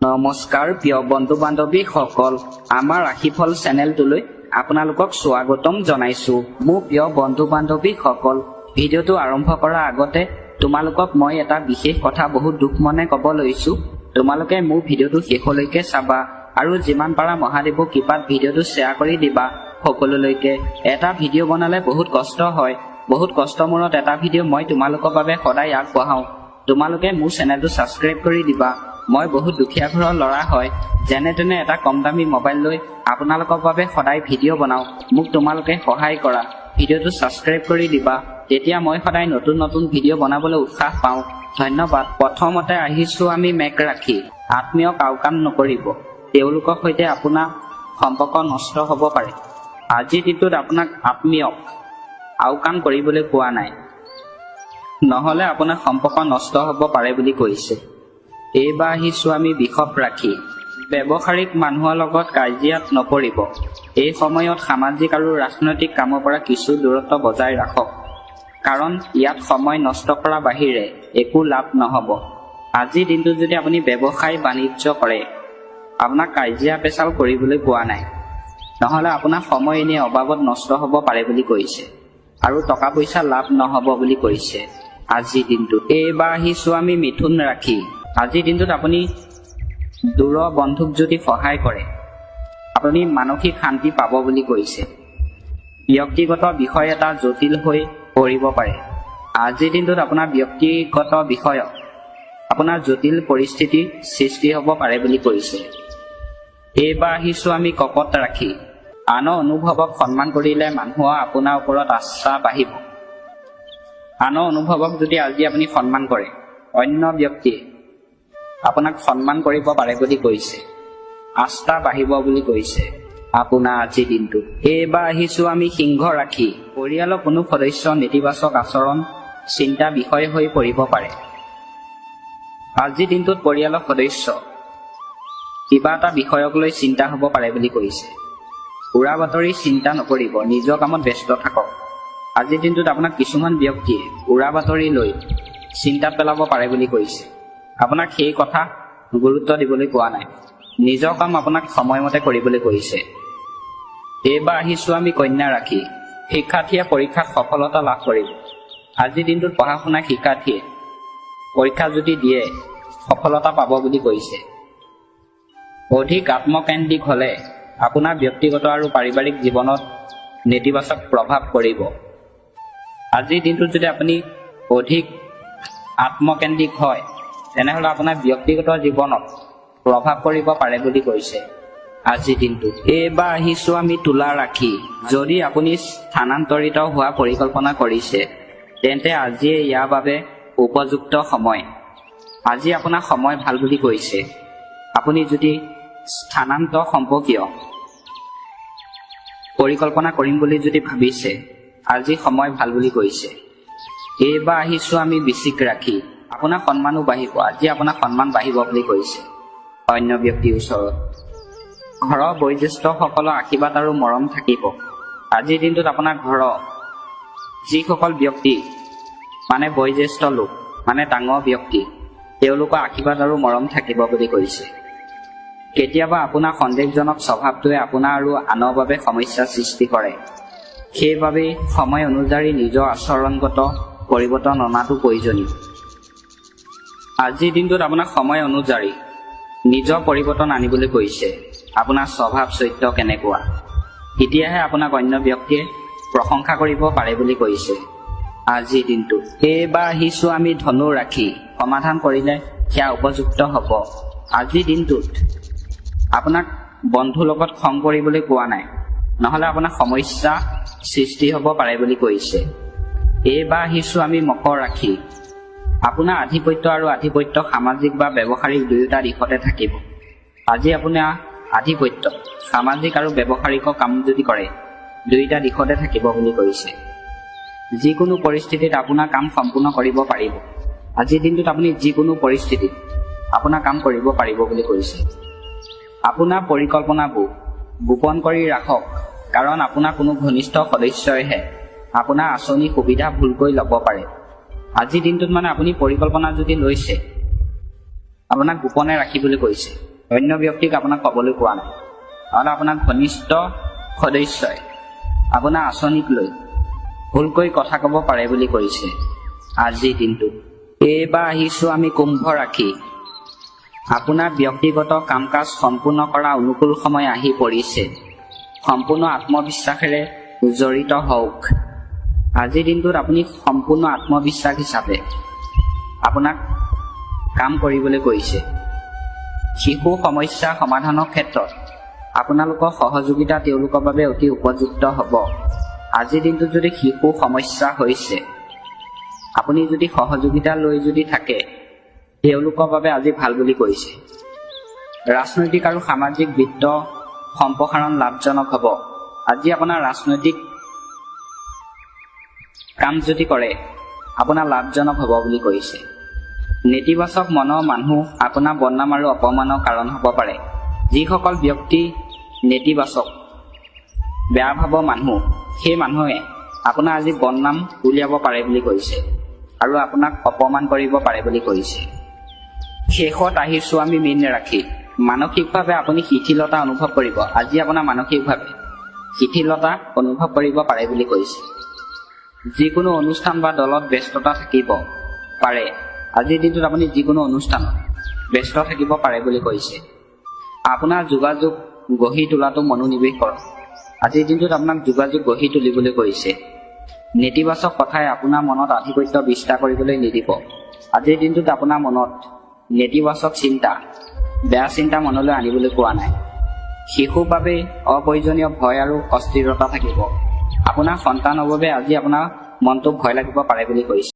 নমস্কাৰ প্ৰিয় বন্ধু বান্ধৱীসকল, আমাৰ ৰাশিফল চেনেলটোলৈ আপোনালোকক স্বাগতম জনাইছো। মোৰ প্ৰিয় বন্ধু বান্ধৱীসকল, ভিডিঅ'টো আৰম্ভ কৰাৰ আগতে তোমালোকক মই এটা বিশেষ কথা বহুত দুখ মনে ক'ব লৈছো। তোমালোকে মোৰ ভিডিঅ'টো শেষলৈকে চাবা আৰু যিমান পাৰা মহাদেৱৰ কৃপাত ভিডিঅ'টো শ্বেয়াৰ কৰি দিবা সকলোলৈকে। এটা ভিডিঅ' বনালে বহুত কষ্ট হয়, বহুত কষ্টৰ মূৰত এটা ভিডিঅ' মই তোমালোকৰ বাবে সদায় আগবঢ়াওঁ। তোমালোকে মোৰ চেনেলটো ছাবস্ক্ৰাইব কৰি দিবা। মই বহুত দুখীয়া ঘৰৰ ল'ৰা হয়, যেনে তেনে এটা কম দামী মোবাইল লৈ আপোনালোকৰ বাবে সদায় ভিডিঅ' বনাওঁ। মোক তোমালোকে সহায় কৰা, ভিডিঅ'টো ছাবস্ক্ৰাইব কৰি দিবা, তেতিয়া মই সদায় নতুন নতুন ভিডিঅ' বনাবলৈ উৎসাহ পাওঁ। ধন্যবাদ। প্ৰথমতে আহিছোঁ আমি মেঘ ৰাশি। আত্মীয়ক আওকাণ নকৰিব, তেওঁলোকৰ সৈতে আপোনাৰ সম্পৰ্ক নষ্ট হ'ব পাৰে। আজিৰ দিনটোত আপোনাক আত্মীয়ক আওকাণ কৰিবলৈ কোৱা নাই, নহ'লে আপোনাৰ সম্পৰ্ক নষ্ট হ'ব পাৰে বুলি কৈছে। এইবাৰ আহিছোঁ আমি বৃষভ ৰাশি। ব্যৱসায়িক মানুহৰ লগত কাজিয়াত নপৰিব। এই সময়ত সামাজিক আৰু ৰাজনৈতিক কামৰ পৰা কিছু দূৰত্ব বজাই ৰাখক, কাৰণ ইয়াত সময় নষ্ট কৰাৰ বাহিৰে একো লাভ নহ'ব। আজিৰ দিনটোত যদি আপুনি ব্যৱসায় বাণিজ্য কৰে, আপোনাক কাজিয়া পেচাল কৰিবলৈ কোৱা নাই, নহ'লে আপোনাৰ সময় এনেই অবাবত নষ্ট হ'ব পাৰে বুলি কৈছে আৰু টকা পইচা লাভ নহ'ব বুলি কৈছে আজিৰ দিনটোত। এইবাৰ আহিছোঁ আমি মিথুন ৰাশি। আজিৰ দিনটোত আপুনি দূৰৰ বন্ধুক যদি সহায় কৰে, আপুনি মানসিক শান্তি পাব বুলি কৈছে। ব্যক্তিগত বিষয় এটা জটিল হৈ পৰিব পাৰে। আজিৰ দিনটোত আপোনাৰ ব্যক্তিগত বিষয়ত আপোনাৰ জটিল পৰিস্থিতিৰ সৃষ্টি হ'ব পাৰে বুলি কৈছে। এইবাৰ আহিছোঁ আমি কৰ্কট ৰাশি। আনৰ অনুভৱক সন্মান কৰিলে মানুহৰ আপোনাৰ ওপৰত আস্থা বাঢ়িব। আনৰ অনুভৱক যদি আজি আপুনি সন্মান কৰে, অন্য ব্যক্তিয়ে আপোনাক সন্মান কৰিব পাৰে বুলি কৈছে। আস্থা বাঢ়িব বুলি কৈছে আপোনাৰ আজিৰ দিনটোত। এইবাৰ আহিছোঁ আমি সিংহ ৰাশি। পৰিয়ালৰ কোনো সদস্য নেতিবাচক আচৰণ চিন্তা বিষয় হৈ পৰিব পাৰে। আজিৰ দিনটোত পৰিয়ালৰ সদস্য কিবা এটা বিষয়ক লৈ চিন্তা হ'ব পাৰে বুলি কৈছে। উৰা বাতৰি চিন্তা নকৰিব, নিজৰ কামত ব্যস্ত থাকক। আজিৰ দিনটোত আপোনাক কিছুমান ব্যক্তিয়ে উৰা বাতৰি লৈ চিন্তাত পেলাব পাৰে বুলি কৈছে। আপোনাক সেই কথা গুৰুত্ব দিবলৈ কোৱা নাই, নিজৰ কাম আপোনাক সময়মতে কৰিবলৈ কৈছে। এইবাৰ আহিছোঁ আমি কন্যা ৰাশি। শিক্ষাৰ্থীয়ে পৰীক্ষাত সফলতা লাভ কৰিব। আজিৰ দিনটোত পঢ়া শুনা শিক্ষাৰ্থীয়ে পৰীক্ষা যদি দিয়ে সফলতা পাব বুলি কৈছে। অধিক আত্মকেন্দ্ৰিক হ'লে আপোনাৰ ব্যক্তিগত আৰু পাৰিবাৰিক জীৱনত নেতিবাচক প্ৰভাৱ পৰিব। আজিৰ দিনটোত যদি আপুনি অধিক আত্মকেন্দ্ৰিক হয়, তেনেহ'লে আপোনাৰ ব্যক্তিগত জীৱনত প্ৰভাৱ পৰিব পাৰে বুলি কৈছে আজিৰ দিনটোত। এইবাৰ আহিছোঁ আমি তুলা ৰাশি। যদি আপুনি স্থানান্তৰিত হোৱা পৰিকল্পনা কৰিছে, তেন্তে আজিয়ে ইয়াৰ বাবে উপযুক্ত সময়। আজি আপোনাৰ সময় ভাল বুলি কৈছে। আপুনি যদি স্থানান্তৰ সম্পৰ্কীয় পৰিকল্পনা কৰিম বুলি যদি ভাবিছে, আজি সময় ভাল বুলি কৈছে। এইবাৰ আহিছোঁ আমি বৃশ্চিক ৰাশি। আপোনাৰ সন্মানো বাঢ়িব। আজি আপোনাৰ সন্মান বাঢ়িব বুলি কৈছে অন্য ব্যক্তিৰ ওচৰত। ঘৰৰ বয়োজ্যেষ্ঠসকলৰ আশীৰ্বাদ আৰু মৰম থাকিব। আজিৰ দিনটোত আপোনাৰ ঘৰৰ যিসকল ব্যক্তি মানে বয়োজ্যেষ্ঠ লোক, মানে ডাঙৰ ব্যক্তি, তেওঁলোকৰ আশীৰ্বাদ আৰু মৰম থাকিব বুলি কৈছে। কেতিয়াবা আপোনাৰ সন্দেহজনক স্বভাৱটোৱে আপোনাৰ আৰু আনৰ বাবে সমস্যাৰ সৃষ্টি কৰে। সেইবাবেই সময় অনুযায়ী নিজৰ আচৰণগত পৰিৱৰ্তন অনাটো প্ৰয়োজনীয়। আজিৰ দিনটোত আপোনাক সময় অনুযায়ী নিজৰ পৰিৱৰ্তন আনিবলৈ কৈছে। আপোনাৰ স্বভাৱ চৰিত্ৰ কেনেকুৱা, তেতিয়াহে আপোনাক অন্য ব্যক্তিয়ে প্ৰশংসা কৰিব পাৰে বুলি কৈছে আজিৰ দিনটোত। এইবাৰ আহিছোঁ আমি ধনু ৰাশি। সমাধান কৰিলে সেয়া উপযুক্ত হ'ব। আজিৰ দিনটোত আপোনাক বন্ধুৰ লগত খং কৰিবলৈ কোৱা নাই, নহ'লে আপোনাৰ সমস্যা সৃষ্টি হ'ব পাৰে বুলি কৈছে। এইবাৰ আহিছোঁ আমি মকৰ ৰাশি। আপোনাৰ আধিপত্য আৰু আধিপত্য সামাজিক বা ব্যৱহাৰিক দুয়োটা দিশতে থাকিব। আজি আপোনাৰ আধিপত্য সামাজিক আৰু ব্যৱহাৰিক কাম যদি কৰে, দুয়োটা দিশতে থাকিব বুলি কৈছে। যিকোনো পৰিস্থিতিত আপোনাৰ কাম সম্পূৰ্ণ কৰিব পাৰিব। আজিৰ দিনটোত আপুনি যিকোনো পৰিস্থিতিত আপোনাৰ কাম কৰিব পাৰিব বুলি কৈছে। আপোনাৰ পৰিকল্পনাবোৰ গোপন কৰি ৰাখক, কাৰণ আপোনাৰ কোনো ঘনিষ্ঠ সদস্যইহে আপোনাৰ আঁচনি সুবিধা ভুলকৈ ল'ব পাৰে। আজিৰ দিনটোত মানে আপুনি পৰিকল্পনা যদি লৈছে, আপোনাক গোপনে ৰাখিবলৈ কৈছে। অন্য ব্যক্তিক আপোনাক ক'বলৈ কোৱা নাই। আৰু আপোনাক ঘনিষ্ঠ সদস্যই আপোনাৰ আঁচনিক লৈ ভুলকৈ কথা ক'ব পাৰে বুলি কৈছে আজিৰ দিনটোত। এইবাৰ আহিছোঁ আমি কুম্ভ ৰাশি। আপোনাৰ ব্যক্তিগত কাম কাজ সম্পূৰ্ণ কৰা অনুকূল সময় আহি পৰিছে। সম্পূৰ্ণ আত্মবিশ্বাসেৰে জড়িত হওক। আজিৰ দিনটোত আপুনি সম্পূৰ্ণ আত্মবিশ্বাস হিচাপে আপোনাক কাম কৰিবলৈ কৈছে। শিশু সমস্যা সমাধানৰ ক্ষেত্ৰত আপোনালোকৰ সহযোগিতা তেওঁলোকৰ বাবে অতি উপযুক্ত হ'ব। আজিৰ দিনটোত যদি শিশু সমস্যা হৈছে, আপুনি যদি সহযোগিতা লৈ যদি থাকে, তেওঁলোকৰ বাবে আজি ভাল বুলি কৈছে। ৰাজনৈতিক আৰু সামাজিক বিত্ত সম্প্ৰসাৰণ লাভজনক হ'ব। আজি আপোনাৰ ৰাজনৈতিক কাম যদি কৰে, আপোনাৰ লাভজনক হ'ব বুলি কৈছে। নেতিবাচক মনৰ মানুহ আপোনাৰ বদনাম আৰু অপমানৰ কাৰণ হ'ব পাৰে। যিসকল ব্যক্তি নেতিবাচক বেয়া ভাবৰ মানুহ, সেই মানুহে আপোনাৰ আজি বদনাম উলিয়াব পাৰে বুলি কৈছে আৰু আপোনাক অপমান কৰিব পাৰে বুলি কৈছে। শেষত আহিছোঁ আমি মীন ৰাশি। মানসিকভাৱে আপুনি শিথিলতা অনুভৱ কৰিব। আজি আপোনাৰ মানসিকভাৱে শিথিলতা অনুভৱ কৰিব পাৰে বুলি কৈছে। যিকোনো অনুষ্ঠান বা দলত ব্যস্ততা থাকিব পাৰে। আজিৰ দিনটোত আপুনি যিকোনো অনুষ্ঠানত ব্যস্ত থাকিব পাৰে বুলি কৈছে। আপোনাৰ যোগাযোগ গঢ়ি তোলাটো মনোনিৱেশ কৰক। আজিৰ দিনটোত আপোনাক যোগাযোগ গঢ়ি তুলিবলৈ কৈছে। নেতিবাচক কথাই আপোনাৰ মনত আধিপত্য বিস্তাৰ কৰিবলৈ নিদিব। আজিৰ দিনটোত আপোনাৰ মনত নেতিবাচক চিন্তা, বেয়া চিন্তা মনলৈ আনিবলৈ কোৱা নাই। শিশুৰ বাবে অপ্ৰয়োজনীয় ভয় আৰু অস্থিৰতা থাকিব। আপোনাৰ সন্তানৰ বাবে আজি আপোনাৰ মনটো ভয় লাগিব পাৰে বুলি কৈছে।